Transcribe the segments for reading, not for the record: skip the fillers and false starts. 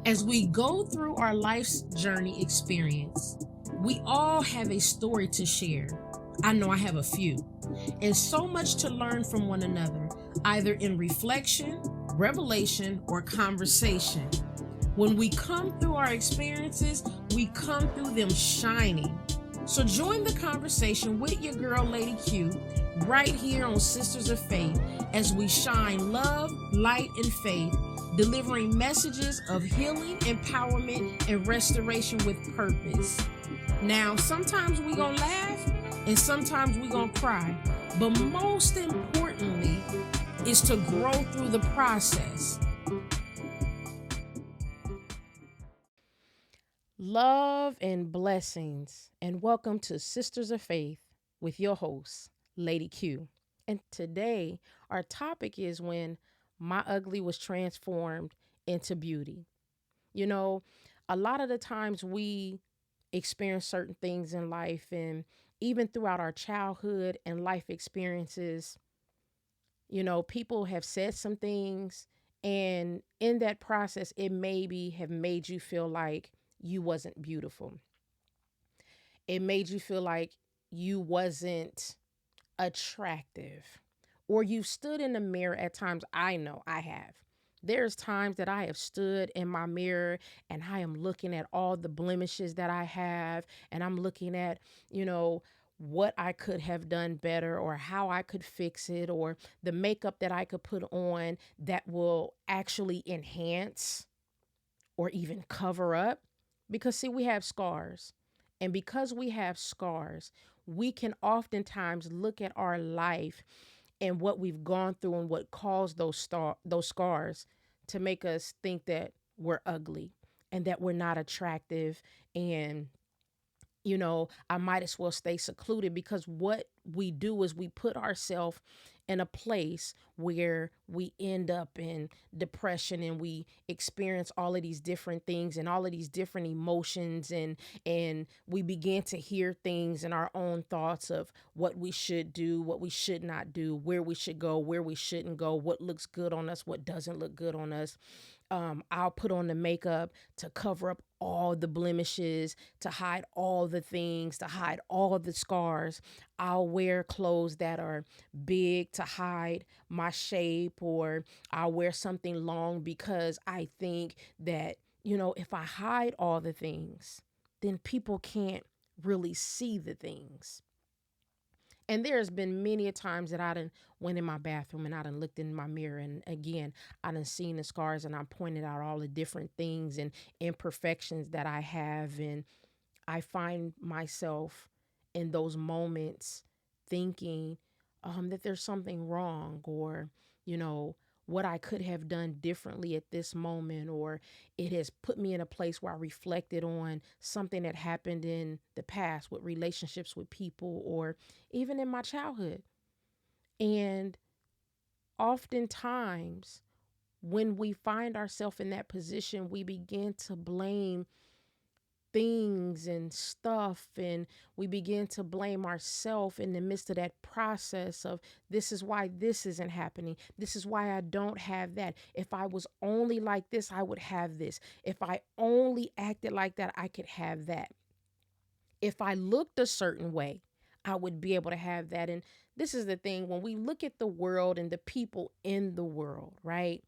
As we go through our life's journey experience, we all have a story to share. I know I have a few, and so much to learn from one another, either in reflection, revelation, or conversation. When we come through our experiences, we come through them shining. So join the conversation with your girl, Lady Q, right here on Sisters of Faith as we shine love, light, and faith, delivering messages of healing, empowerment, and restoration with purpose. Now, sometimes we gonna laugh and sometimes we gonna cry, but most importantly is to grow through the process. Love and blessings, and welcome to Sisters of Faith with your host, Lady Q. And today, our topic is when my ugly was transformed into beauty. You know, a lot of the times we experience certain things in life, and even throughout our childhood and life experiences, people have said some things, and in that process, it maybe have made you feel like you wasn't beautiful. It made you feel like you wasn't attractive, or you stood in the mirror at times. I know I have. There's times that I have stood in my mirror and I am looking at all the blemishes that I have, and I'm looking at, what I could have done better, or how I could fix it, or the makeup that I could put on that will actually enhance or even cover up. Because, see, we have scars. And because we have scars, we can oftentimes look at our life and what we've gone through and what caused those scars to make us think that we're ugly and that we're not attractive, and I might as well stay secluded, because what we do is we put ourselves in a place where we end up in depression, and we experience all of these different things and all of these different emotions, and we begin to hear things in our own thoughts of what we should do, what we should not do, where we should go, where we shouldn't go, what looks good on us, what doesn't look good on us. I'll put on the makeup to cover up all the blemishes, to hide all the things, to hide all the scars. I'll wear clothes that are big to hide my shape, or I'll wear something long because I think that, if I hide all the things, then people can't really see the things. And there's been many a times that I done went in my bathroom and I done looked in my mirror, and again, I done seen the scars, and I pointed out all the different things and imperfections that I have. And I find myself in those moments thinking that there's something wrong, or, you know, what I could have done differently at this moment, or it has put me in a place where I reflected on something that happened in the past with relationships with people, or even in my childhood. And oftentimes, when we find ourselves in that position, we begin to blame things and stuff, and we begin to blame ourselves in the midst of that process of, this is why this isn't happening, this is why I don't have that. If I was only like this, I would have this. If I only acted like that, I could have that. If I looked a certain way, I would be able to have that. And this is the thing: when we look at the world and the people in the world, right,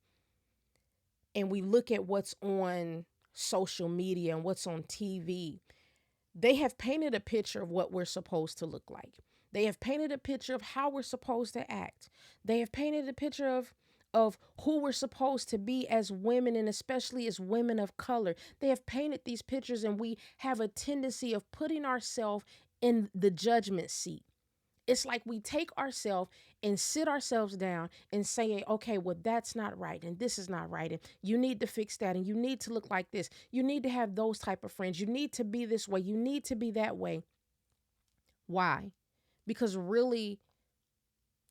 and we look at what's on social media and what's on TV, they have painted a picture of what we're supposed to look like. They have painted a picture of how we're supposed to act. They have painted a picture of who we're supposed to be as women, and especially as women of color. They have painted these pictures, and we have a tendency of putting ourselves in the judgment seat. It's like we take ourselves and sit ourselves down and say, okay, well, that's not right, and this is not right, and you need to fix that, and you need to look like this, you need to have those type of friends, you need to be this way, you need to be that way. Why? Because really,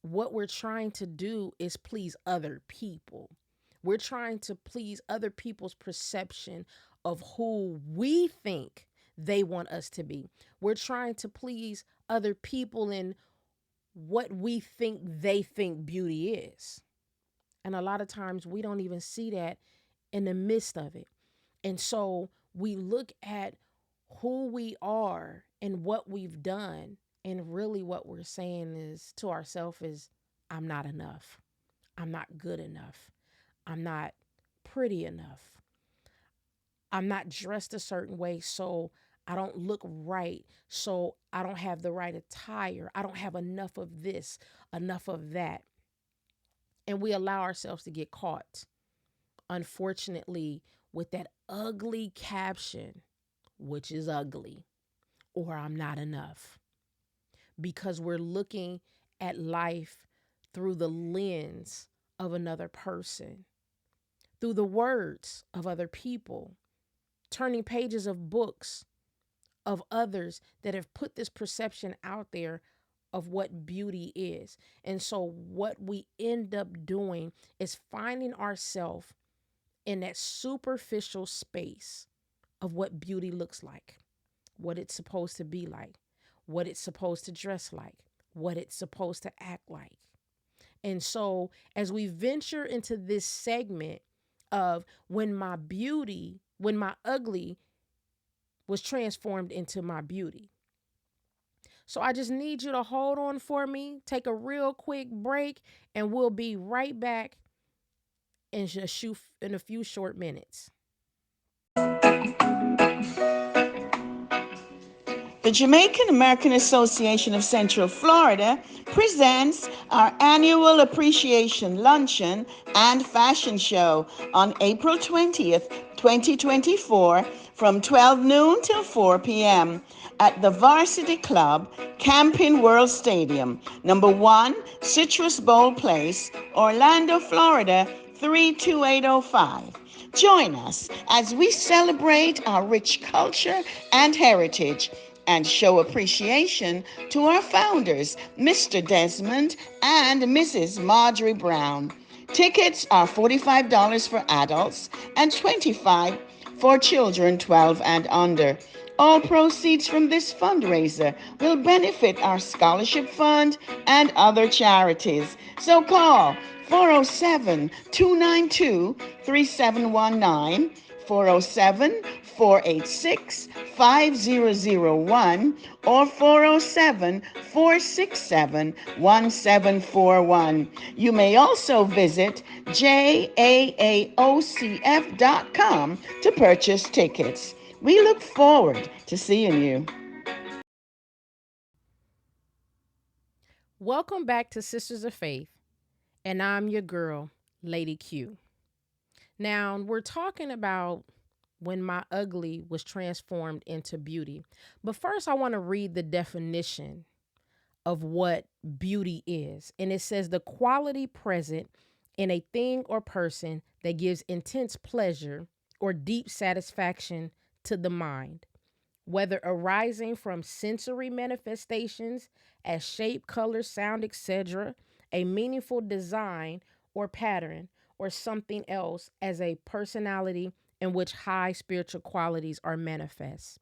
what we're trying to do is please other people. We're trying to please other people's perception of who we think they want us to be. We're trying to please other people in what we think they think beauty is. And a lot of times we don't even see that in the midst of it. And so we look at who we are and what we've done. And really, what we're saying is to ourselves is, I'm not enough. I'm not good enough. I'm not pretty enough. I'm not dressed a certain way, so I don't look right. So I don't have the right attire. I don't have enough of this, enough of that. And we allow ourselves to get caught, unfortunately, with that ugly caption, which is ugly, or I'm not enough, because we're looking at life through the lens of another person, through the words of other people, turning pages of books of others that have put this perception out there of what beauty is. And so what we end up doing is finding ourselves in that superficial space of what beauty looks like, what it's supposed to be like, what it's supposed to dress like, what it's supposed to act like. And so as we venture into this segment of when my ugly was transformed into my beauty. So I just need you to hold on for me, take a real quick break, and we'll be right back in a few short minutes. The Jamaican American Association of Central Florida presents our annual appreciation luncheon and fashion show on April 20th, 2024 from 12 noon till 4 p.m. at the Varsity Club, Camping World Stadium, number 1, Citrus Bowl Place, Orlando, Florida 32805. Join us as we celebrate our rich culture and heritage and show appreciation to our founders, Mr. Desmond and Mrs. Marjorie Brown. Tickets are $45 for adults and $25 for children 12 and under. All proceeds from this fundraiser will benefit our scholarship fund and other charities. So call 407 292 3719, 407 486 5001, or 407 467 1741. You may also visit jaaocf.com to purchase tickets. We look forward to seeing you. Welcome back to Sisters of Faith, and I'm your girl, Lady Q. Now, we're talking about when my ugly was transformed into beauty. But first, I want to read the definition of what beauty is. And it says the quality present in a thing or person that gives intense pleasure or deep satisfaction to the mind, whether arising from sensory manifestations as shape, color, sound, etc., a meaningful design or pattern, or something else as a personality in which high spiritual qualities are manifest.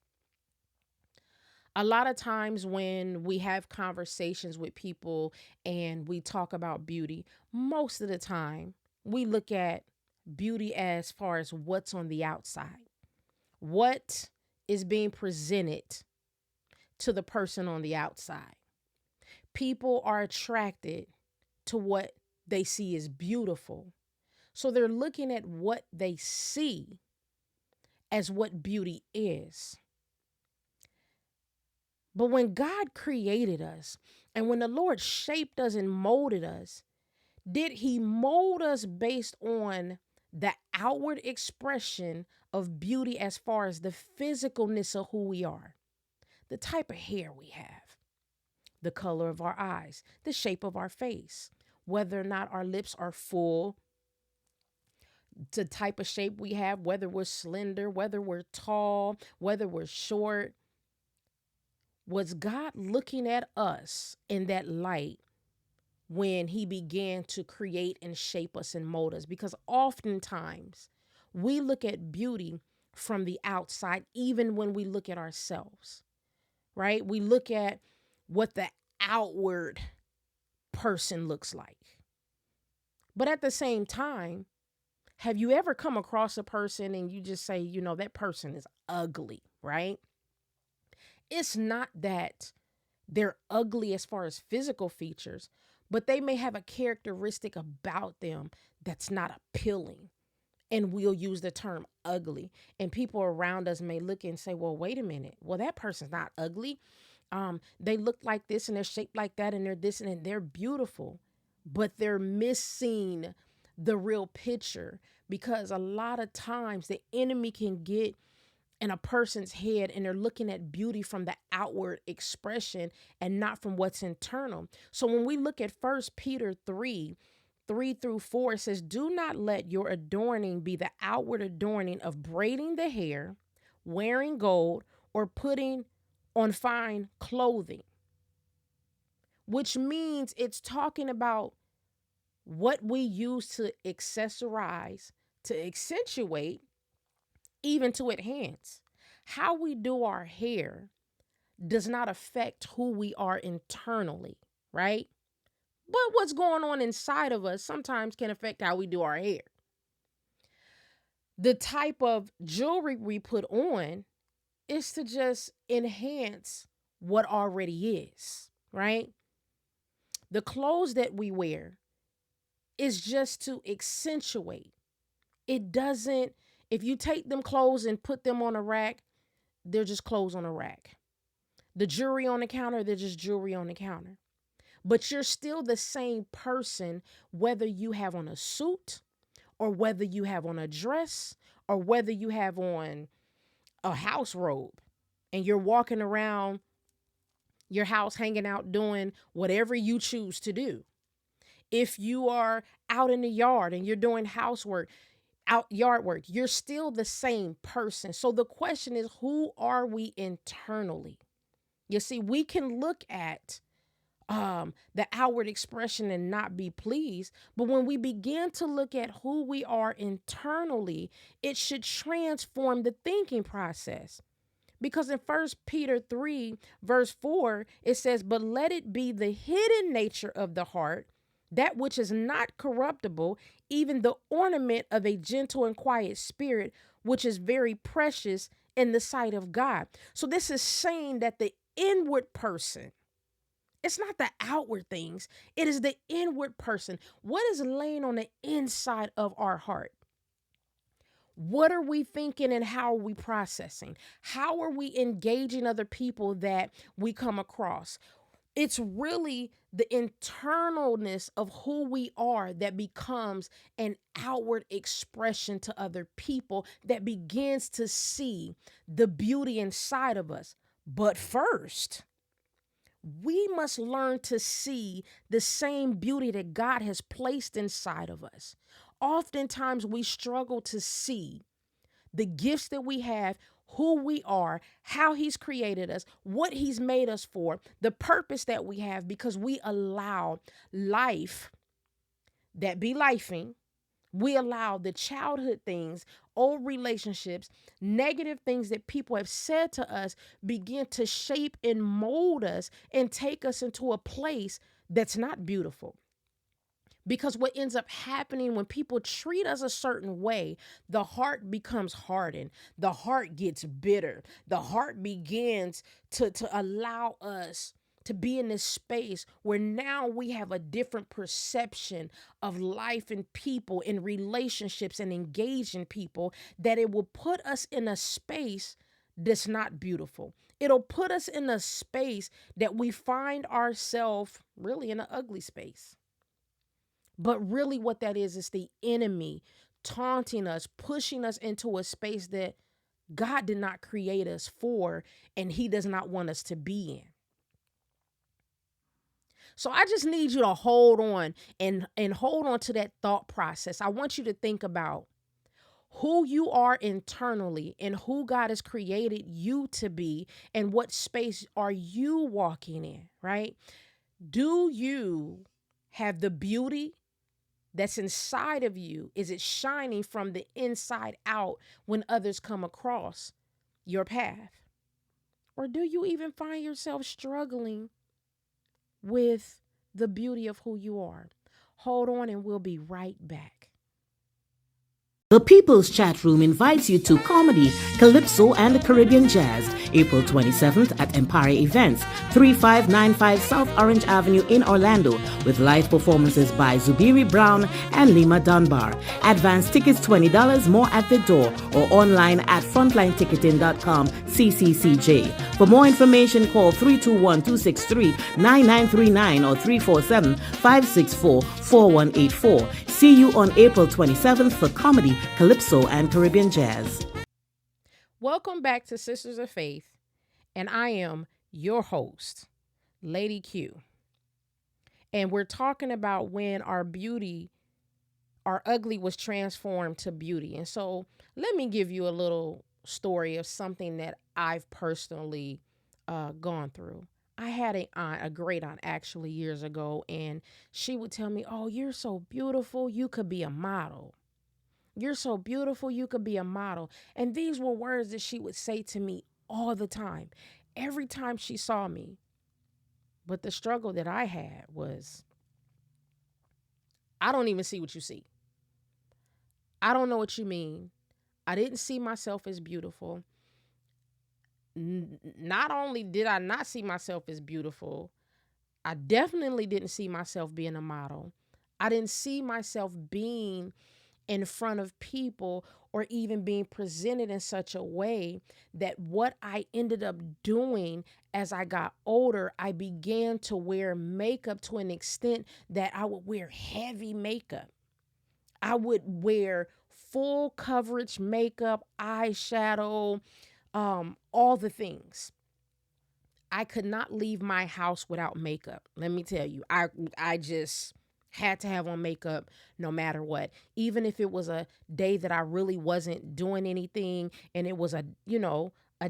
A lot of times when we have conversations with people and we talk about beauty, most of the time we look at beauty as far as what's on the outside, what is being presented to the person on the outside. People are attracted to what they see as beautiful. So they're looking at what they see as what beauty is. But when God created us and when the Lord shaped us and molded us, did he mold us based on the outward expression of beauty as far as the physicalness of who we are, the type of hair we have, the color of our eyes, the shape of our face, whether or not our lips are full, the type of shape we have, whether we're slender, whether we're tall, whether we're short? Was God looking at us in that light when he began to create and shape us and mold us? Because oftentimes we look at beauty from the outside, even when we look at ourselves, right? We look at what the outward person looks like. But at the same time, Have you ever come across a person and you just say, that person is ugly, right? It's not that they're ugly as far as physical features, but they may have a characteristic about them that's not appealing. And we'll use the term ugly. And people around us may look and say, well, wait a minute. Well, that person's not ugly. They look like this and they're shaped like that and they're this and they're beautiful, but they're missing the real picture, because a lot of times the enemy can get in a person's head and they're looking at beauty from the outward expression and not from what's internal. So when we look at First Peter 3:3 through 4, it says, do not let your adorning be the outward adorning of braiding the hair, wearing gold, or putting on fine clothing, which means it's talking about what we use to accessorize, to accentuate, even to enhance. How we do our hair does not affect who we are internally, right? But what's going on inside of us sometimes can affect how we do our hair. The type of jewelry we put on is to just enhance what already is, right? The clothes that we wear is just to accentuate. It doesn't, if you take them clothes and put them on a rack, they're just clothes on a rack. The jewelry on the counter, they're just jewelry on the counter. But you're still the same person, whether you have on a suit or whether you have on a dress or whether you have on a house robe and you're walking around your house hanging out doing whatever you choose to do. If you are out in the yard and you're doing housework, out yard work, you're still the same person. So the question is, who are we internally? You see, we can look at the outward expression and not be pleased, but when we begin to look at who we are internally, it should transform the thinking process. Because in First Peter 3:4, it says, but let it be the hidden nature of the heart, that which is not corruptible, even the ornament of a gentle and quiet spirit, which is very precious in the sight of God. So this is saying that the inward person, it's not the outward things, it is the inward person. What is laying on the inside of our heart? What are we thinking and how are we processing? How are we engaging other people that we come across? It's really the internalness of who we are that becomes an outward expression to other people that begins to see the beauty inside of us. But first, we must learn to see the same beauty that God has placed inside of us. Oftentimes, we struggle to see the gifts that we have, who we are, how He's created us, what He's made us for, the purpose that we have, because we allow life that be lifing. We allow the childhood things, old relationships, negative things that people have said to us begin to shape and mold us and take us into a place that's not beautiful. Because what ends up happening when people treat us a certain way, the heart becomes hardened. The heart gets bitter. The heart begins to allow us to be in this space where now we have a different perception of life and people and relationships and engaging people, that it will put us in a space that's not beautiful. It'll put us in a space that we find ourselves really in an ugly space. But really, what that is the enemy taunting us, pushing us into a space that God did not create us for, and He does not want us to be in. So I just need you to hold on and hold on to that thought process. I want you to think about who you are internally and who God has created you to be, and what space are you walking in, right? Do you have the beauty that's inside of you? Is it shining from the inside out when others come across your path? Or do you even find yourself struggling with the beauty of who you are? Hold on and we'll be right back. The People's Chat Room invites you to comedy, calypso, and Caribbean jazz, April 27th at Empire Events, 3595 South Orange Avenue in Orlando, with live performances by Zubiri Brown and Lima Dunbar. Advance tickets $20, more at the door, or online at frontlineticketing.com CCCJ. For more information, call 321-263-9939 or 347-564-4184. See you on April 27th for comedy, calypso, and Caribbean jazz. Welcome back to Sisters of Faith, and I am your host, Lady Q. And we're talking about when our ugly was transformed to beauty. And so let me give you a little story of something that I've personally gone through. I had a great aunt actually years ago, and she would tell me, "Oh, you're so beautiful, you could be a model. You're so beautiful, you could be a model." And these were words that she would say to me all the time, every time she saw me. But the struggle that I had was, I don't even see what you see. I don't know what you mean. I didn't see myself as beautiful. Not only did I not see myself as beautiful, I definitely didn't see myself being a model. I didn't see myself being in front of people or even being presented in such a way that what I ended up doing as I got older, I began to wear makeup to an extent that I would wear heavy makeup. I would wear full coverage makeup, eyeshadow, all the things. I could not leave my house without makeup. Let me tell you, I just had to have on makeup no matter what. Even if it was a day that I really wasn't doing anything and it was a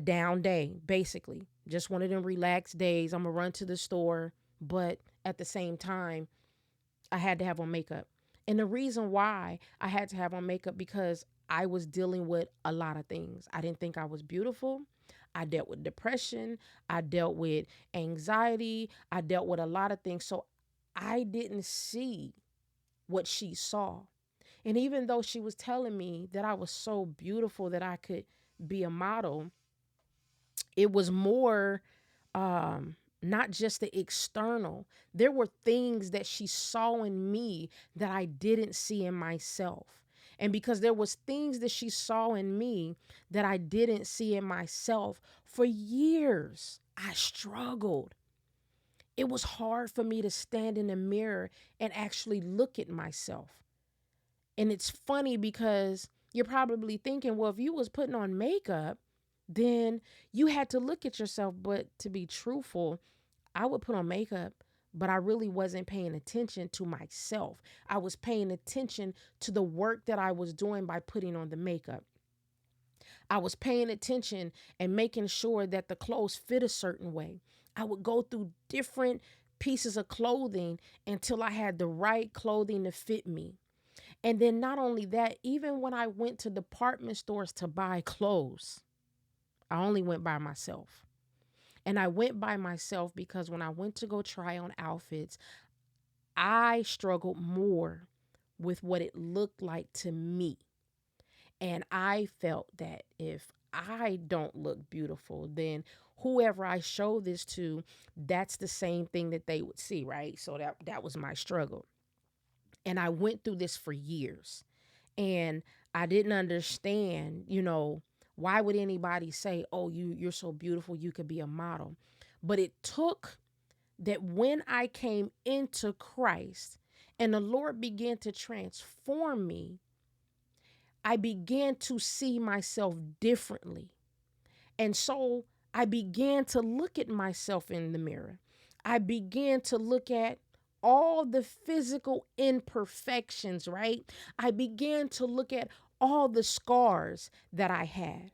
down day, basically. Just one of them relaxed days. I'm gonna run to the store, but at the same time, I had to have on makeup. And the reason why I had to have on makeup because I was dealing with a lot of things. I didn't think I was beautiful. I dealt with depression. I dealt with anxiety. I dealt with a lot of things. So I didn't see what she saw. And even though she was telling me that I was so beautiful that I could be a model, it was more not just the external. There were things that she saw in me that I didn't see in myself. And because there was things that she saw in me that I didn't see in myself, for years I struggled. It was hard for me to stand in the mirror and actually look at myself. And it's funny because you're probably thinking, well, if you was putting on makeup, then you had to look at yourself. But to be truthful, I would put on makeup, but I really wasn't paying attention to myself. I was paying attention to the work that I was doing by putting on the makeup. I was paying attention and making sure that the clothes fit a certain way. I would go through different pieces of clothing until I had the right clothing to fit me. And then not only that, even when I went to department stores to buy clothes, I only went by myself. And I went by myself because when I went to go try on outfits, I struggled more with what it looked like to me. And I felt that if I don't look beautiful, then whoever I show this to, that's the same thing that they would see, right? So that was my struggle. And I went through this for years. And I didn't understand, why would anybody say, "Oh, you're so beautiful, you could be a model." But it took that when I came into Christ and the Lord began to transform me, I began to see myself differently. And so I began to look at myself in the mirror. I began to look at all the physical imperfections, right? I began to look at all the scars that I had.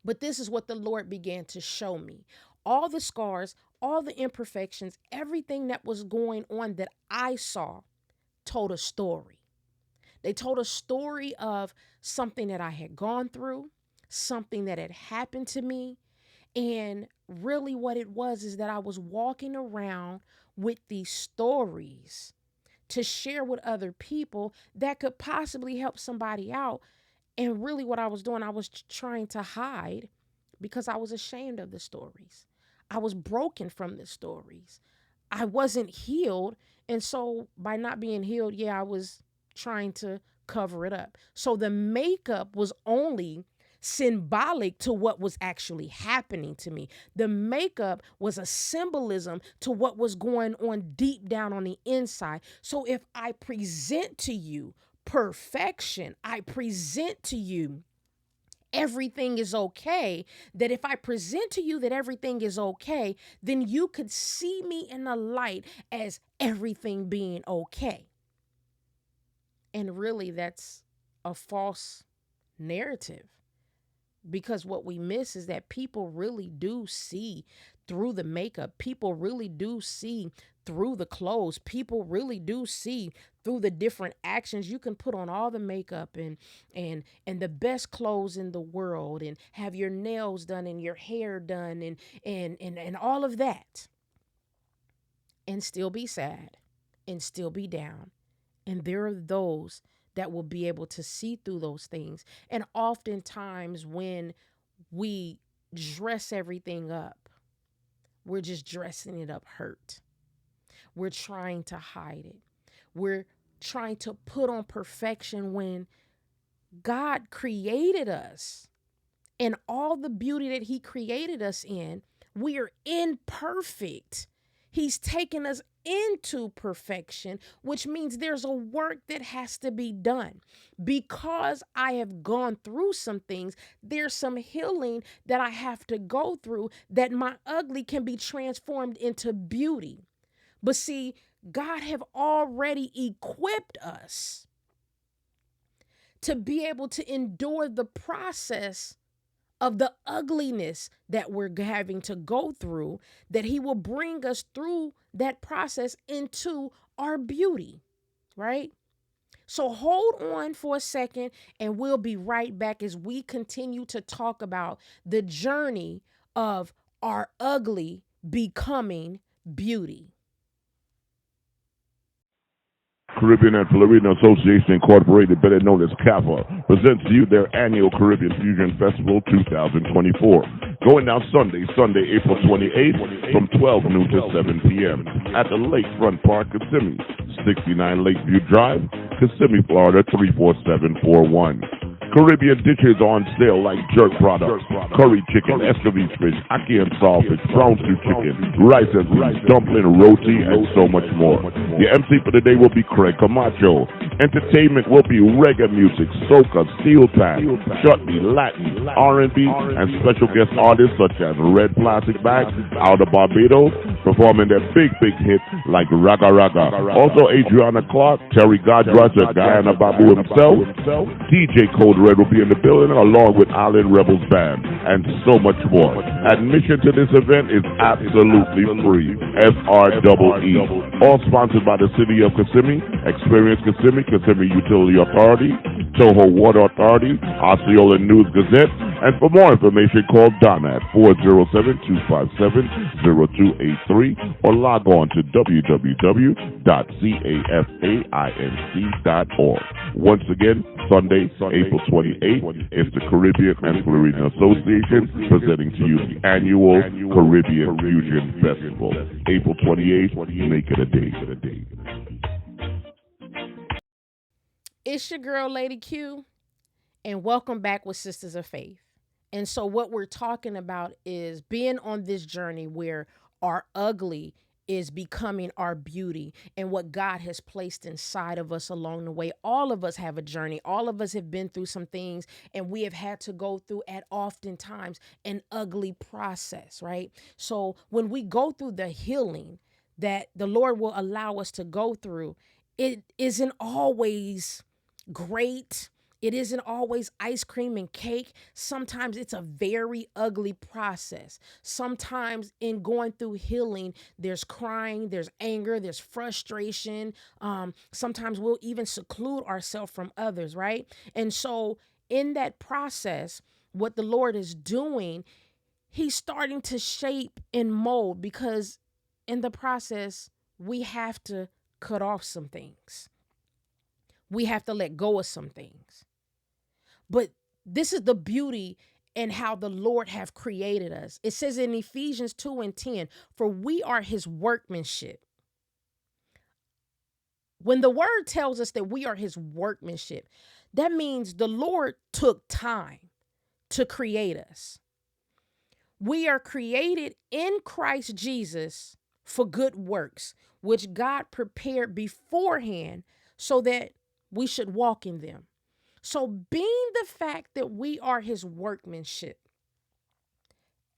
But this is what the Lord began to show me. All the scars, all the imperfections, everything that was going on that I saw told a story. They told a story of something that I had gone through, something that had happened to me. And really, what it was is that I was walking around with these stories to share with other people that could possibly help somebody out. And really, what I was doing, I was trying to hide because I was ashamed of the stories. I was broken from the stories. I wasn't healed. And so, by not being healed, yeah, I was trying to cover it up. So, the makeup was only symbolic to what was actually happening to me. The makeup was a symbolism to what was going on deep down on the inside. So, if I present to you perfection, I present to you everything is okay, that if I present to you that everything is okay, then you could see me in the light as everything being okay. And really, that's a false narrative, because what we miss is that people really do see through the makeup. People really do see through the clothes. People really do see through the different actions. You can put on all the makeup and the best clothes in the world, and have your nails done and your hair done and all of that, and still be sad and still be down. And there are those that will be able to see through those things. And oftentimes, when we dress everything up, we're just dressing it up hurt. We're trying to hide it. We're trying to put on perfection when God created us, and all the beauty that He created us in, we are imperfect. He's taken us into perfection, which means there's a work that has to be done. Because I have gone through some things, there's some healing that I have to go through, that my ugly can be transformed into beauty. But see, God have already equipped us to be able to endure the process of the ugliness that we're having to go through, that He will bring us through that process into our beauty, right? So hold on for a second, and we'll be right back as we continue to talk about the journey of our ugly becoming beauty. Caribbean and Florida Association Incorporated, better known as CAFA, presents to you their annual Caribbean Fusion Festival 2024. Going down Sunday, April 28th from 12 noon to 7 p.m. at the Lakefront Park, Kissimmee, 69 Lakeview Drive, Kissimmee, Florida 34741. Caribbean dishes on sale like jerk products, curry chicken, escovitch fish, ackee and saltfish, brown stew chicken, rice and beans, dumpling, roti, and so much more. The MC for the day will be Craig Camacho. Entertainment will be reggae music, soca, steel pan, chutney, Latin, R&B, and special guest artists such as Red Plastic Bag out of Barbados, performing their big hit like Raga Raga. Also Adriana Clark, Terry Godrich, and Guyana Babu himself, DJ Code Red will be in the building along with Island Rebels Band and so much more. Admission to this event is absolutely free. FREE. All sponsored by the City of Kissimmee, Experience Kissimmee, Kissimmee Utility Authority, Toho Water Authority, Osceola News Gazette, and for more information, call Donna at 407-257-0283 or log on to www.cafainc.org. Once again, Sunday, April 28th, is the Caribbean and Florida Association presenting to you the annual Caribbean Fusion Festival. April 28th, make it a day. It's your girl, Lady Q, and welcome back with Sisters of Faith. And so, what we're talking about is being on this journey where our ugly is becoming our beauty, and what God has placed inside of us along the way. All of us have a journey. All of us have been through some things, and we have had to go through at oftentimes an ugly process, right? So when we go through the healing that the Lord will allow us to go through, it isn't always great. It isn't always ice cream and cake. Sometimes it's a very ugly process. Sometimes in going through healing, there's crying, there's anger, there's frustration. Sometimes we'll even seclude ourselves from others, right? And so in that process, what the Lord is doing, He's starting to shape and mold, because in the process, we have to cut off some things. We have to let go of some things. But this is the beauty and how the Lord have created us. It says in Ephesians 2:10, for we are his workmanship. When the word tells us that we are his workmanship, that means the Lord took time to create us. We are created in Christ Jesus for good works, which God prepared beforehand so that we should walk in them. So, being the fact that we are his workmanship,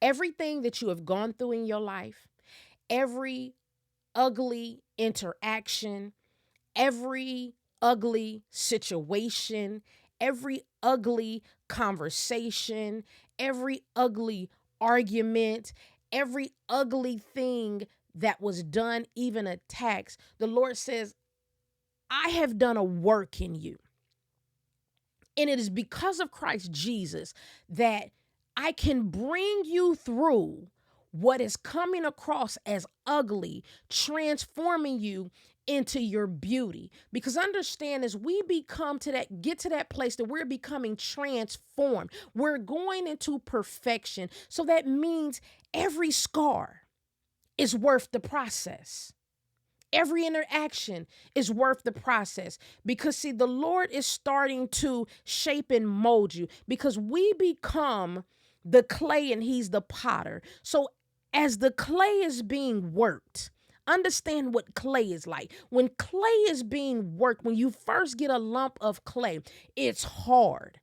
everything that you have gone through in your life, every ugly interaction, every ugly situation, every ugly conversation, every ugly argument, every ugly thing that was done, even attacks, the Lord says, I have done a work in you. And it is because of Christ Jesus that I can bring you through what is coming across as ugly, transforming you into your beauty. Because understand, as we get to that place that we're becoming transformed, we're going into perfection. So that means every scar is worth the process. Every interaction is worth the process, because see, the Lord is starting to shape and mold you, because we become the clay and he's the potter. So as the clay is being worked, understand what clay is like. When clay is being worked, when you first get a lump of clay, it's hard.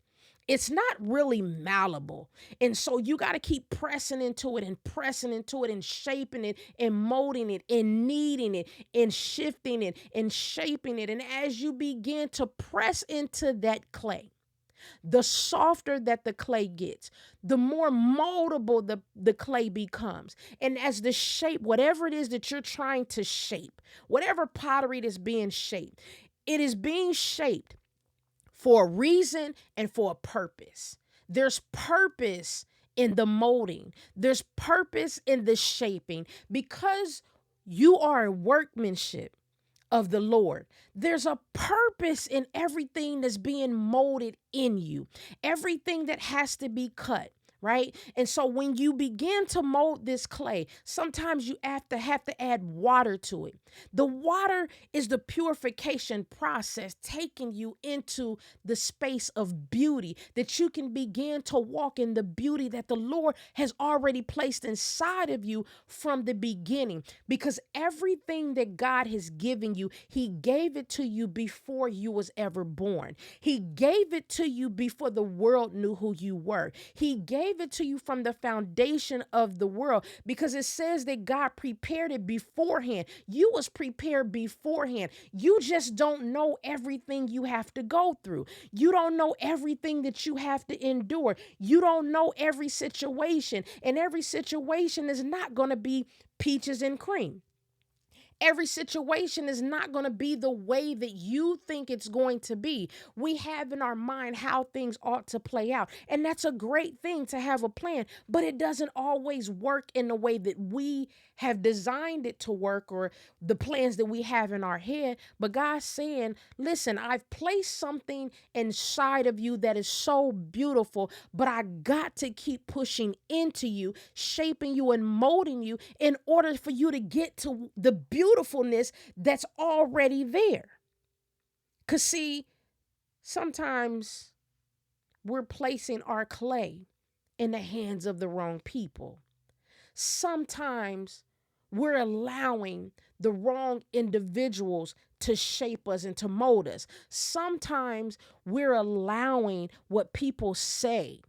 It's not really malleable. And so you got to keep pressing into it and pressing into it and shaping it and molding it and kneading it and shifting it and shaping it. And as you begin to press into that clay, the softer that the clay gets, the more moldable the clay becomes. And as the shape, whatever it is that you're trying to shape, whatever pottery that's being shaped, it is being shaped for a reason and for a purpose. There's purpose in the molding. There's purpose in the shaping, because you are a workmanship of the Lord. There's a purpose in everything that's being molded in you, everything that has to be cut. Right? And so when you begin to mold this clay, sometimes you have to add water to it. The water is the purification process, taking you into the space of beauty, that you can begin to walk in the beauty that the Lord has already placed inside of you from the beginning. Because everything that God has given you, he gave it to you before you was ever born. He gave it to you before the world knew who you were. He gave it to you from the foundation of the world, because it says that God prepared it beforehand. You was prepared beforehand. You just don't know everything you have to go through. You don't know everything that you have to endure. You don't know every situation, and every situation is not going to be peaches and cream. Every situation is not going to be the way that you think it's going to be. We have in our mind how things ought to play out. And that's a great thing to have a plan, but it doesn't always work in the way that we have designed it to work, or the plans that we have in our head. But God's saying, listen, I've placed something inside of you that is so beautiful, but I got to keep pushing into you, shaping you and molding you in order for you to get to the beautifulness that's already there. Because see, sometimes we're placing our clay in the hands of the wrong people. Sometimes we're allowing the wrong individuals to shape us and to mold us. Sometimes we're allowing what people say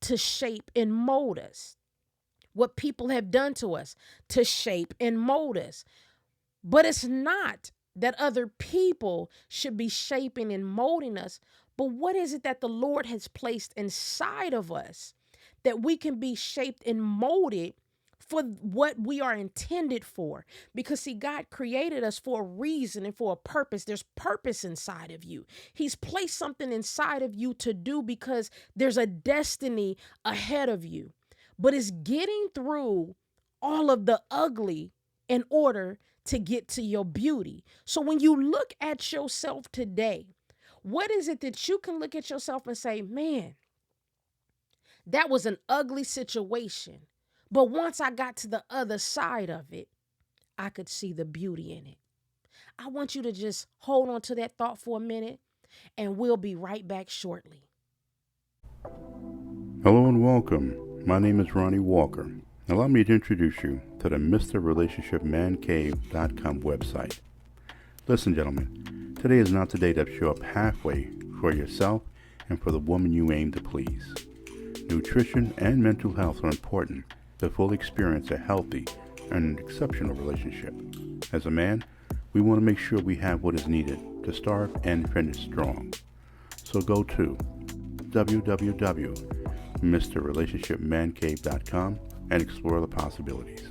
to shape and mold us, what people have done to us to shape and mold us. But it's not that other people should be shaping and molding us, but what is it that the Lord has placed inside of us that we can be shaped and molded for what we are intended for? Because see, God created us for a reason and for a purpose. There's purpose inside of you. He's placed something inside of you to do, because there's a destiny ahead of you. But it's getting through all of the ugly in order to get to your beauty. So when you look at yourself today, what is it that you can look at yourself and say, man, that was an ugly situation. But once I got to the other side of it, I could see the beauty in it. I want you to just hold on to that thought for a minute, and we'll be right back shortly. Hello and welcome. My name is Ronnie Walker. Allow me to introduce you to the MrRelationshipManCave.com website. Listen, gentlemen, today is not the day to show up halfway for yourself and for the woman you aim to please. Nutrition and mental health are important to fully experience a healthy and exceptional relationship. As a man, we want to make sure we have what is needed to start and finish strong. So go to www.MrRelationshipManCave.com and explore the possibilities.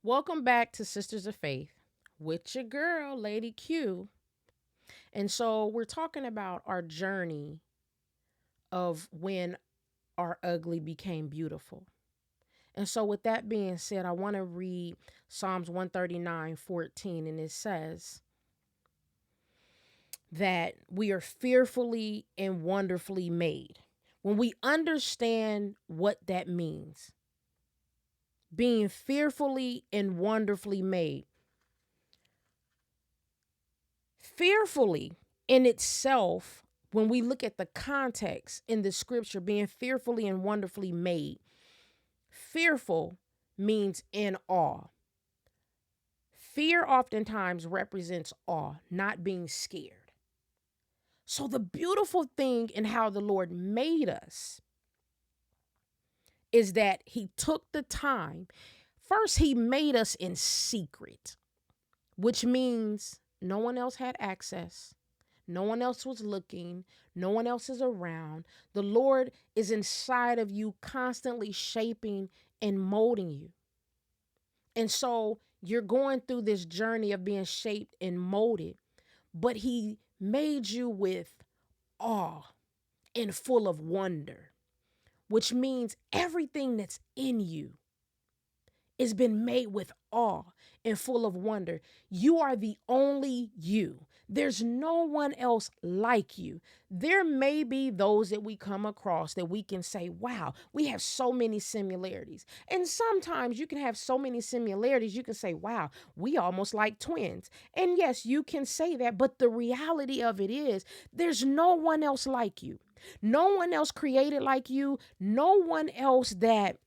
Welcome back to Sisters of Faith with your girl, Lady Q. And so we're talking about our journey of when our ugly became beautiful. And so with that being said, I want to read Psalms 139:14, and it says that we are fearfully and wonderfully made. When we understand what that means, being fearfully and wonderfully made. Fearfully in itself, when we look at the context in the scripture, being fearfully and wonderfully made, fearful means in awe. Fear oftentimes represents awe, not being scared. So the beautiful thing in how the Lord made us is that he took the time. First, he made us in secret, which means no one else had access. No one else was looking. No one else is around. The Lord is inside of you, constantly shaping and molding you. And so you're going through this journey of being shaped and molded, but he made you with awe and full of wonder, which means everything that's in you has been made with awe and full of wonder. You are the only you. There's no one else like you. There may be those that we come across that we can say, wow, we have so many similarities. And sometimes you can have so many similarities, you can say, wow, we almost like twins. And yes, you can say that, but the reality of it is there's no one else like you. No one else created like you. No one else that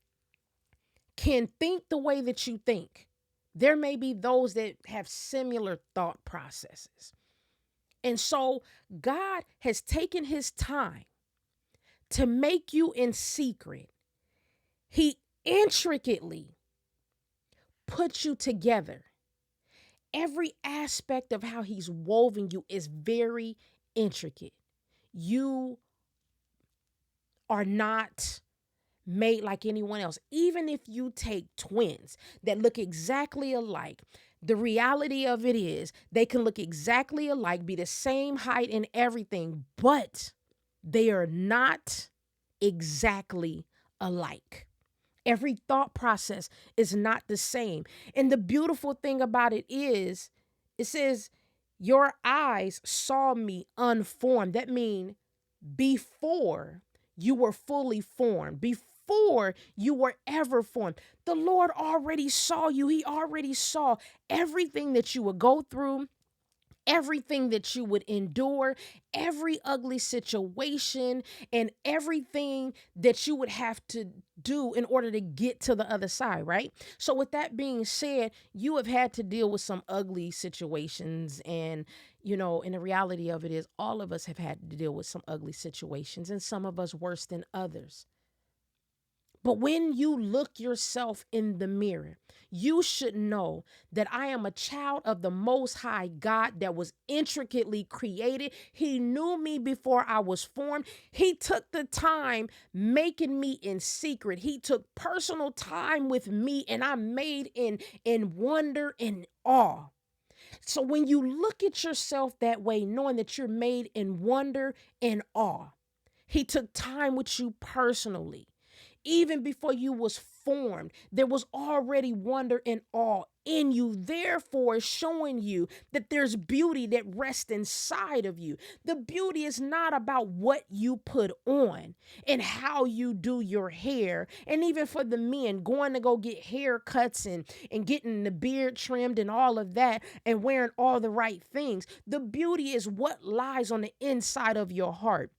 can think the way that you think. There may be those that have similar thought processes. And so God has taken his time to make you in secret. He intricately put you together. Every aspect of how he's woven you is very intricate. You are not made like anyone else. Even if you take twins that look exactly alike, the reality of it is they can look exactly alike, be the same height and everything, but they are not exactly alike. Every thought process is not the same. And the beautiful thing about it is, it says, your eyes saw me unformed. That means before you were fully formed, before you were ever formed, the Lord already saw you. He already saw everything that you would go through, everything that you would endure, every ugly situation, and everything that you would have to do in order to get to the other side, right? So with that being said, you have had to deal with some ugly situations, and and the reality of it is all of us have had to deal with some ugly situations, and some of us worse than others. But when you look yourself in the mirror, you should know that I am a child of the Most High God that was intricately created. He knew me before I was formed. He took the time making me in secret. He took personal time with me, and I'm made in wonder and awe. So when you look at yourself that way, knowing that you're made in wonder and awe, he took time with you personally. Even before you was formed, there was already wonder and awe in you, therefore showing you that there's beauty that rests inside of you. The beauty is not about what you put on and how you do your hair. And even for the men, going to go get haircuts and getting the beard trimmed and all of that and wearing all the right things. The beauty is what lies on the inside of your heart.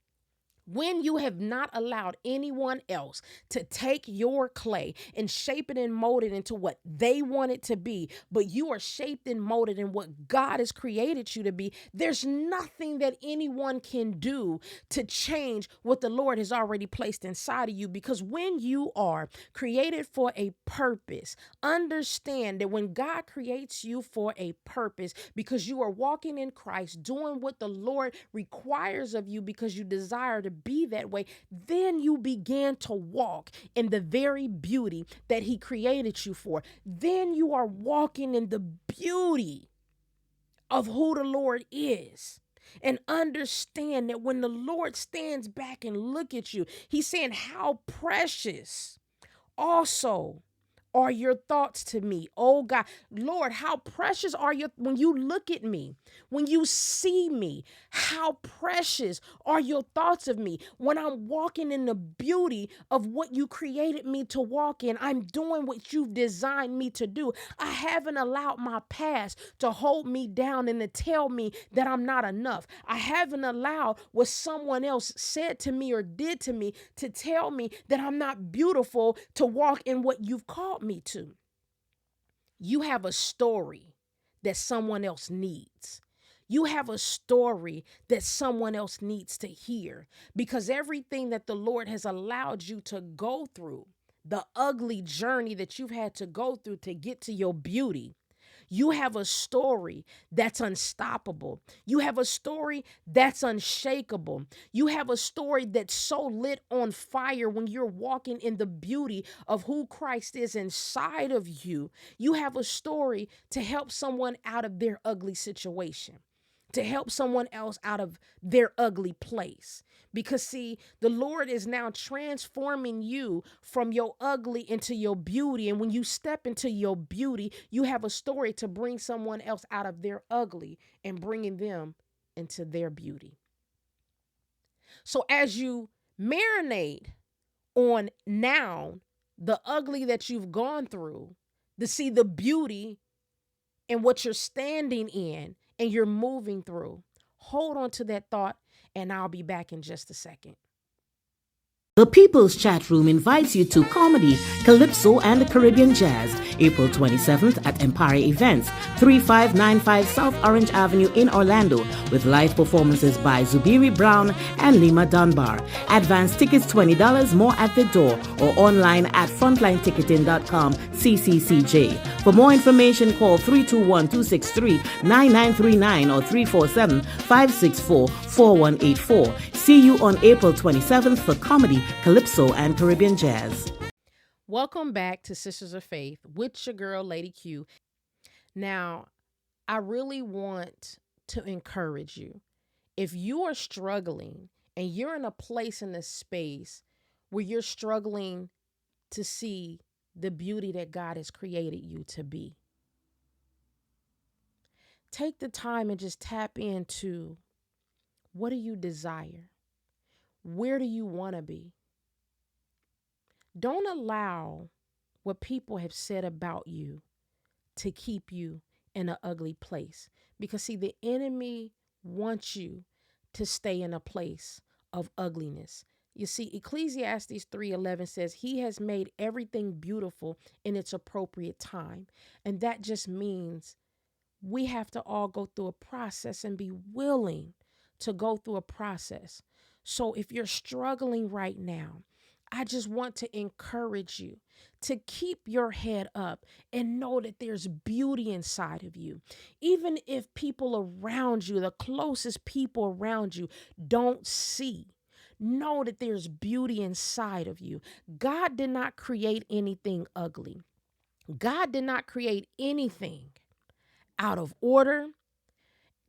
When you have not allowed anyone else to take your clay and shape it and mold it into what they want it to be, but you are shaped and molded in what God has created you to be, there's nothing that anyone can do to change what the Lord has already placed inside of you. Because when you are created for a purpose, understand that when God creates you for a purpose, because you are walking in Christ, doing what the Lord requires of you because you desire to be that way, then you begin to walk in the very beauty that He created you for. Then you are walking in the beauty of who the Lord is. And understand that when the Lord stands back and look at you, He's saying, how precious also are your thoughts to me, oh God. Lord, how precious are your, when you look at me, when you see me, how precious are your thoughts of me. When I'm walking in the beauty of what you created me to walk in, I'm doing what you've designed me to do. I haven't allowed my past to hold me down and to tell me that I'm not enough. I haven't allowed what someone else said to me or did to me to tell me that I'm not beautiful to walk in what you've called me to. You have a story that someone else needs. You have a story that someone else needs to hear, because everything that the Lord has allowed you to go through, the ugly journey that you've had to go through to get to your beauty, you have a story that's unstoppable. You have a story that's unshakable. You have a story that's so lit on fire when you're walking in the beauty of who Christ is inside of you. You have a story to help someone out of their ugly situation, to help someone else out of their ugly place. Because see, the Lord is now transforming you from your ugly into your beauty. And when you step into your beauty, you have a story to bring someone else out of their ugly and bringing them into their beauty. So as you marinate on now the ugly that you've gone through, to see the beauty in what you're standing in and you're moving through, hold on to that thought, and I'll be back in just a second. The People's Chat Room invites you to comedy, calypso, and the Caribbean jazz, April 27th at Empire Events, 3595 South Orange Avenue in Orlando, with live performances by Zubiri Brown and Lima Dunbar. Advance tickets $20, more at the door, or online at frontlineticketing.com CCCJ. For more information, call 321-263-9939 or 347-564-4184. See you on April 27th for comedy, calypso, and Caribbean jazz. Welcome back to Sisters of Faith with your girl, Lady Q. Now, I really want to encourage you. If you are struggling and you're in a place in a space where you're struggling to see the beauty that God has created you to be, take the time and just tap into, what do you desire? Where do you want to be? Don't allow what people have said about you to keep you in an ugly place. Because see, the enemy wants you to stay in a place of ugliness. You see, Ecclesiastes 3:11 says, He has made everything beautiful in its appropriate time. And that just means we have to all go through a process and be willing to go through a process. So if you're struggling right now, I just want to encourage you to keep your head up and know that there's beauty inside of you. Even if people around you, the closest people around you, don't see, know that there's beauty inside of you. God did not create anything ugly. God did not create anything out of order.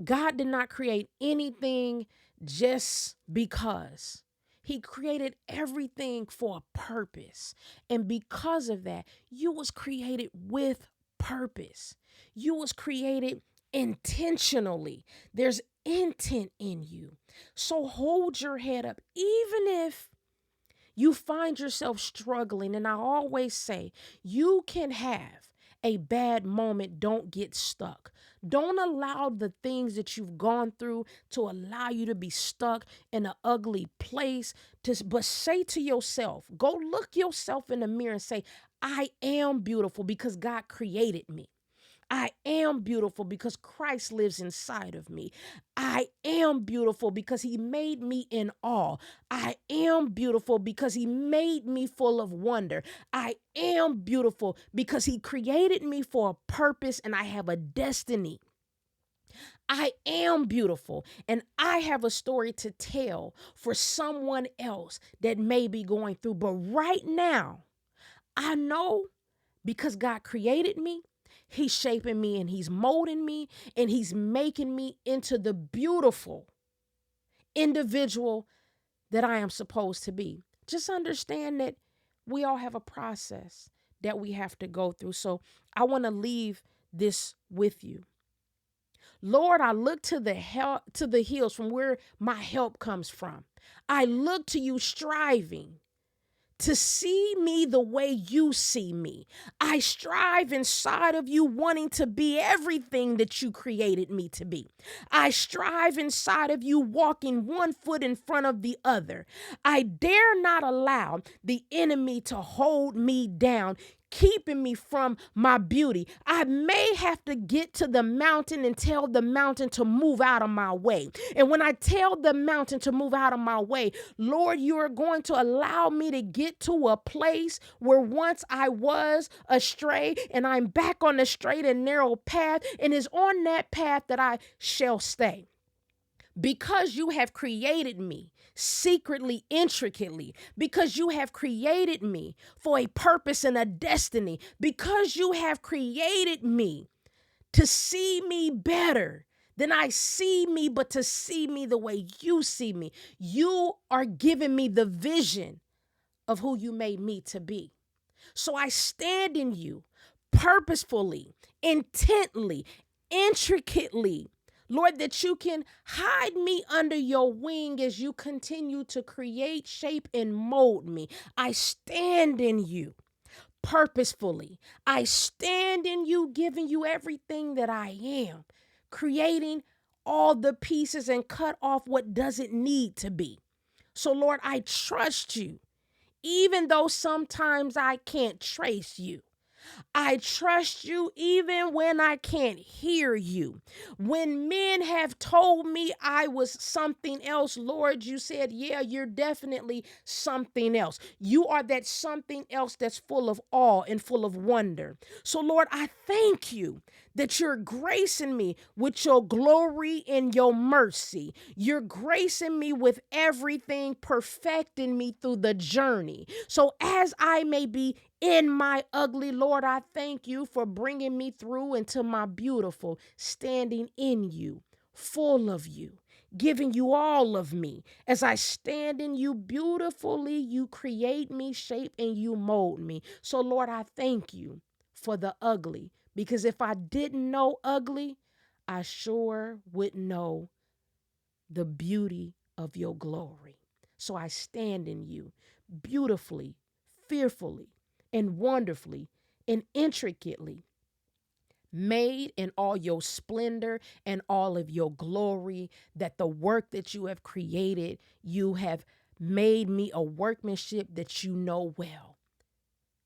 God did not create anything just because. He created everything for a purpose. And because of that, you was created with purpose. You was created intentionally. There's intent in you. So hold your head up even if you find yourself struggling. And I always say, you can have a bad moment. Don't get stuck. Don't allow the things that you've gone through to allow you to be stuck in an ugly place. But say to yourself, go look yourself in the mirror and say, I am beautiful because God created me. I am beautiful because Christ lives inside of me. I am beautiful because he made me in awe. I am beautiful because he made me full of wonder. I am beautiful because he created me for a purpose and I have a destiny. I am beautiful and I have a story to tell for someone else that may be going through. But right now, I know because God created me, he's shaping me and he's molding me and he's making me into the beautiful individual that I am supposed to be. Just understand that we all have a process that we have to go through. So I want to leave this with you. Lord, I look to the hills from where my help comes from. I look to you striving to see me the way you see me. I strive inside of you wanting to be everything that you created me to be. I strive inside of you walking one foot in front of the other. I dare not allow the enemy to hold me down, keeping me from my beauty. I may have to get to the mountain and tell the mountain to move out of my way. And when I tell the mountain to move out of my way, Lord, you are going to allow me to get to a place where once I was astray and I'm back on the straight and narrow path, and it's on that path that I shall stay. Because you have created me secretly, intricately, because you have created me for a purpose and a destiny, because you have created me to see me better than I see me, but to see me the way you see me. You are giving me the vision of who you made me to be. So I stand in you purposefully, intently, intricately. Lord, that you can hide me under your wing as you continue to create, shape, and mold me. I stand in you purposefully. I stand in you, giving you everything that I am, creating all the pieces and cut off what doesn't need to be. So, Lord, I trust you, even though sometimes I can't trace you. I trust you even when I can't hear you. When men have told me I was something else, Lord, you said, yeah, you're definitely something else. You are that something else that's full of awe and full of wonder. So, Lord, I thank you that you're gracing me with your glory and your mercy. You're gracing me with everything, perfecting me through the journey. So as I may be in my ugly, Lord, I thank you for bringing me through into my beautiful, standing in you, full of you, giving you all of me. As I stand in you beautifully, you create me, shape, and you mold me. So, Lord, I thank you for the ugly, because if I didn't know ugly, I sure would know the beauty of your glory. So I stand in you beautifully, fearfully, and wonderfully and intricately made in all your splendor and all of your glory, that the work that you have created, you have made me a workmanship that you know well.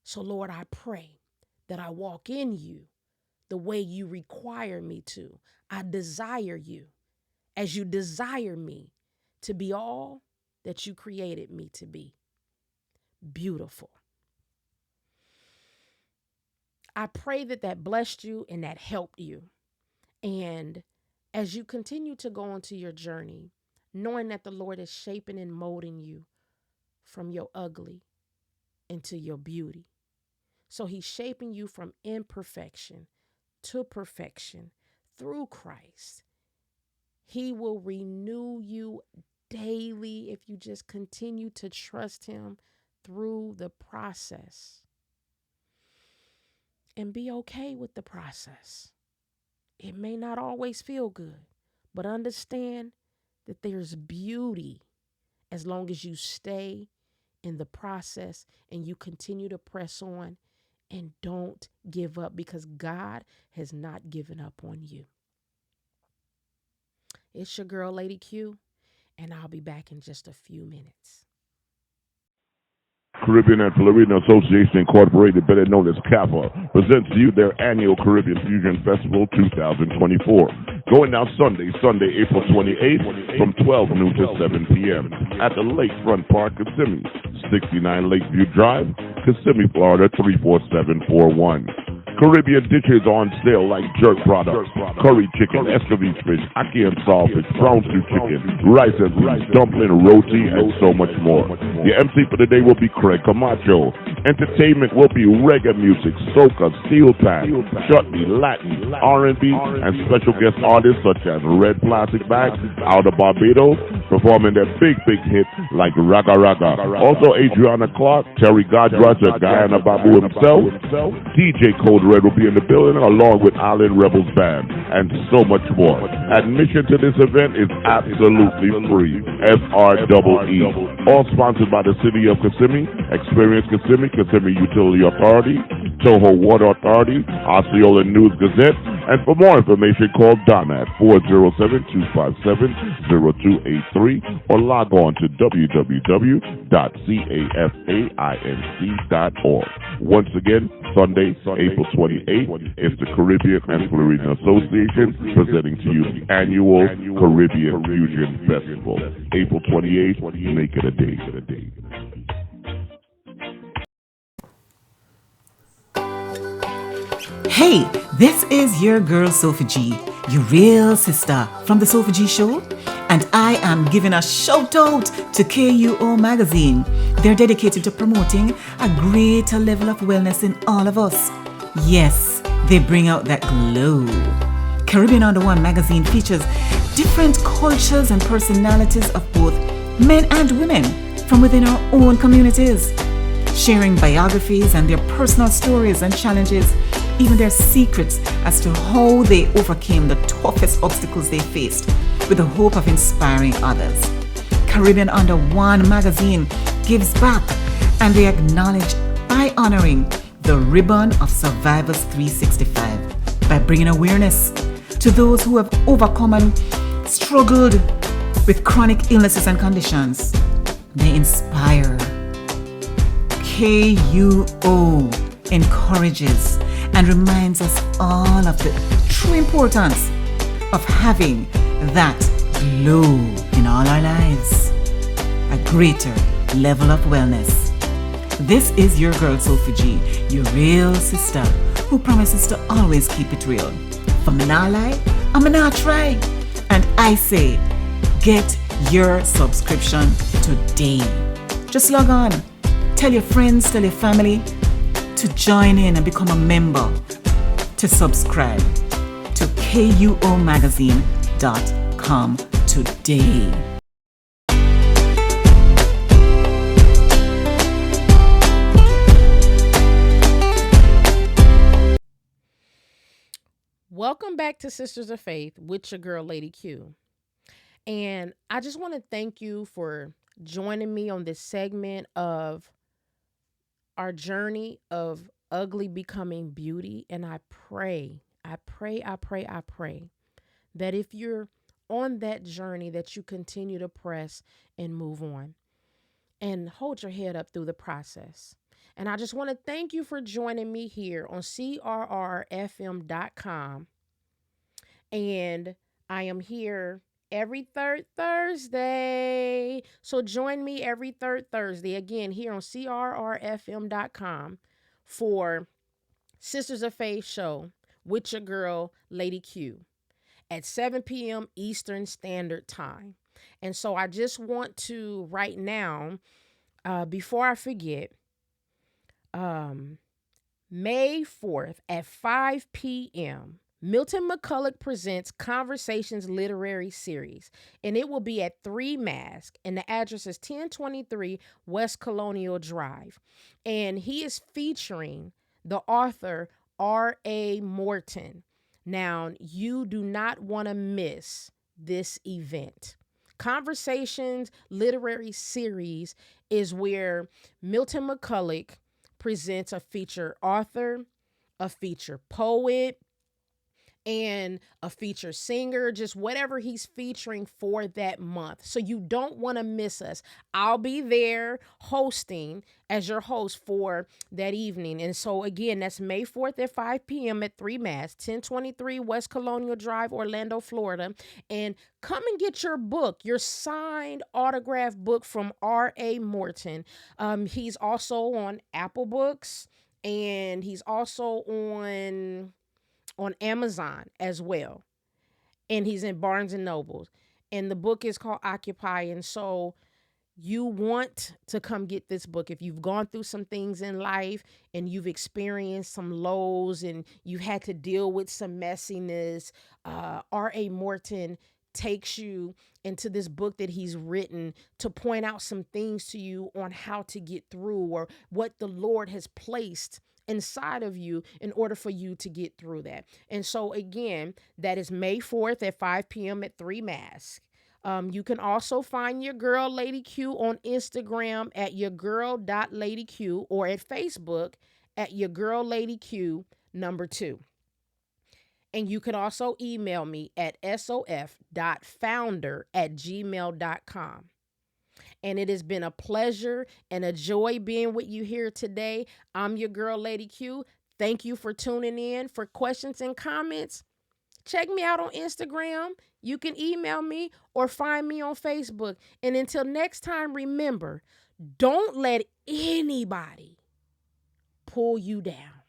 So, Lord, I pray that I walk in you the way you require me to. I desire you as you desire me to be all that you created me to be. beautiful. I pray that that blessed you and that helped you. And as you continue to go onto your journey, knowing that the Lord is shaping and molding you from your ugly into your beauty. So he's shaping you from imperfection to perfection through Christ. He will renew you daily if you just continue to trust him through the process and be okay with the process. It may not always feel good, but understand that there's beauty as long as you stay in the process and you continue to press on and don't give up because God has not given up on you. It's your girl, Lady Q, and I'll be back in just a few minutes. Caribbean and Florida Association Incorporated, better known as CAFA, presents to you their annual Caribbean Fusion Festival 2024. Going down Sunday, April 28th from 12 noon to 7 p.m. at the Lakefront Park, Kissimmee, 69 Lakeview Drive, Kissimmee, Florida 34741. Caribbean dishes on sale like jerk products, curry chicken, escovitch fish, ackee and saltfish, brown stew chicken, rice and beans, dumpling, roti, and so much more. The MC for the day will be Craig Camacho. Entertainment will be reggae music, soca, steel pan, chutney, Latin, R&B, and special guest artists such as Red Plastic Bag out of Barbados, performing their big hit like Raga Raga. Also Adriana Clark, Terry Godrusher, Guyana Babu himself, DJ Code Red will be in the building along with Island Rebels Band and so much more. Admission to this event is absolutely free. FREE. All sponsored by the City of Kissimmee, Experience Kissimmee, Kissimmee Utility Authority, Toho Water Authority, Osceola News Gazette, and for more information call Donna at 407-257-0283 or log on to www.cafainc.org. Once again, Sunday, April 28th, it's the Caribbean and Florida Association presenting to you the annual Caribbean Fusion Festival. April 28th, make it a day. Hey, this is your girl Sophie G, your real sister from the Sophie G Show, and I am giving a shout out to KUO Magazine. They're dedicated to promoting a greater level of wellness in all of us. Yes, they bring out that glow. Caribbean Under One magazine features different cultures and personalities of both men and women from within our own communities, sharing biographies and their personal stories and challenges, even their secrets as to how they overcame the toughest obstacles they faced, with the hope of inspiring others. Caribbean Under One magazine gives back, and they acknowledge by honoring the Ribbon of Survivors 365 by bringing awareness to those who have overcome and struggled with chronic illnesses and conditions. They inspire. KUO encourages and reminds us all of the true importance of having that glow in all our lives, a greater level of wellness. This is your girl Sophie G, your real sister, who promises to always keep it real. For me not lie, I'm not try. And I say, get your subscription today. Just log on, tell your friends, tell your family to join in and become a member, to subscribe to KUOmagazine.com today. Welcome back to Sisters of Faith with your girl, Lady Q. And I just want to thank you for joining me on this segment of our journey of ugly becoming beauty. And I pray that if you're on that journey, that you continue to press and move on and hold your head up through the process. And I just want to thank you for joining me here on CRRFM.com. And I am here every third Thursday. So join me every third Thursday again here on crrfm.com for Sisters of Faith show with your girl, Lady Q, at 7 p.m. Eastern Standard Time. And so I just want to right now, before I forget, um, May 4th at 5 p.m., Milton McCulloch presents Conversations Literary Series, and it will be at 3 Mask, and the address is 1023 West Colonial Drive. And he is featuring the author R.A. Morton. Now, you do not want to miss this event. Conversations Literary Series is where Milton McCulloch presents a featured author, a featured poet, and a featured singer, just whatever he's featuring for that month. So you don't want to miss us. I'll be there hosting as your host for that evening. And so again, that's May 4th at 5 p.m. at 3 Mass, 1023 West Colonial Drive, Orlando, Florida. And come and get your book, your signed autograph book from R.A. Morton. He's also on Apple Books, and he's also on Amazon as well. And he's in Barnes and Nobles. And the book is called Occupy. And so you want to come get this book. If you've gone through some things in life and you've experienced some lows and you had to deal with some messiness, R.A. Morton takes you into this book that he's written to point out some things to you on how to get through or what the Lord has placed inside of you in order for you to get through that. And so again, that is May 4th at 5 p.m. at 3 Mask. You can also find your girl Lady Q on Instagram at yourgirl.ladyq or at Facebook at yourgirlladyq2. And you can also email me at sof.founder@gmail.com. And it has been a pleasure and a joy being with you here today. I'm your girl, Lady Q. Thank you for tuning in. For questions and comments, check me out on Instagram. You can email me or find me on Facebook. And until next time, remember, don't let anybody pull you down.